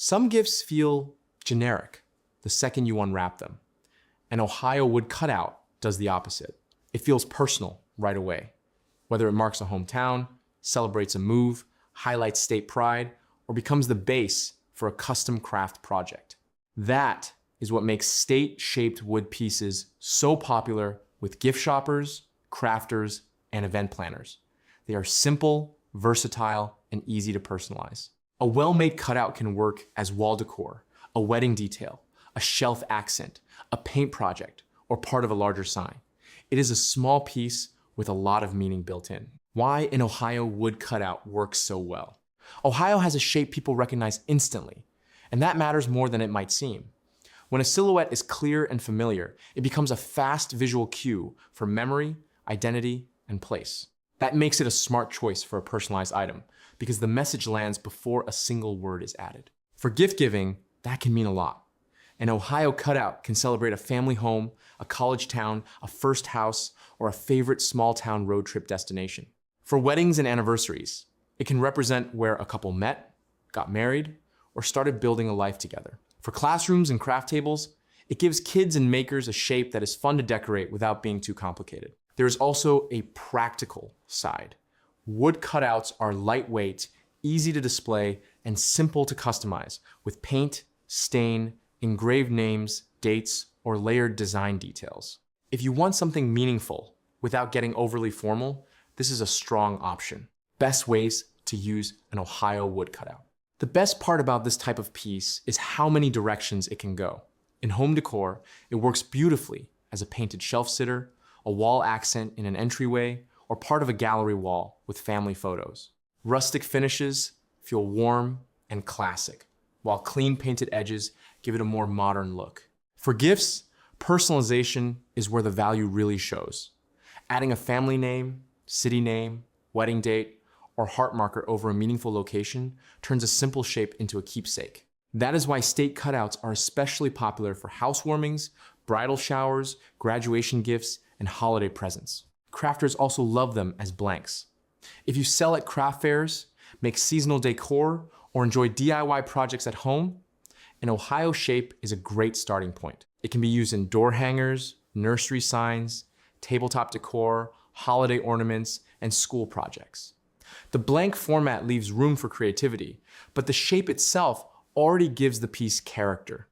Some gifts feel generic the second you unwrap them. An Ohio wood cutout does the opposite. It feels personal right away. Whether it marks a hometown, celebrates a move, highlights state pride, or becomes the base for a custom craft project. That is what makes state-shaped wood pieces so popular with gift shoppers, crafters, and event planners. They are simple, versatile, and easy to personalize. A well-made cutout can work as wall decor, a wedding detail, a shelf accent, a paint project, or part of a larger sign. It is a small piece with a lot of meaning built in. Why an Ohio wood cutout works so well. Ohio has a shape people recognize instantly, and that matters more than it might seem. When a silhouette is clear and familiar, it becomes a fast visual cue for memory, identity, and place. That makes it a smart choice for a personalized item, because the message lands before a single word is added. For gift giving, that can mean a lot. An Ohio cutout can celebrate a family home, a college town, a first house, or a favorite small town road trip destination. For weddings and anniversaries, it can represent where a couple met, got married, or started building a life together. For classrooms and craft tables, it gives kids and makers a shape that is fun to decorate without being too complicated. There is also a practical side. Wood cutouts are lightweight, easy to display, and simple to customize with paint, stain, engraved names, dates, or layered design details. If you want something meaningful without getting overly formal, this is a strong option. Best ways to use an Ohio wood cutout. The best part about this type of piece is how many directions it can go. In home decor, it works beautifully as a painted shelf sitter, a wall accent in an entryway, or part of a gallery wall with family photos. Rustic finishes feel warm and classic, while clean painted edges give it a more modern look. For gifts, personalization is where the value really shows. Adding a family name, city name, wedding date, or heart marker over a meaningful location turns a simple shape into a keepsake. That is why state cutouts are especially popular for housewarmings, bridal showers, graduation gifts, and holiday presents. Crafters also love them as blanks. If you sell at craft fairs, make seasonal decor, or enjoy DIY projects at home, an Ohio shape is a great starting point. It can be used in door hangers, nursery signs, tabletop decor, holiday ornaments, and school projects. The blank format leaves room for creativity, but the shape itself already gives the piece character.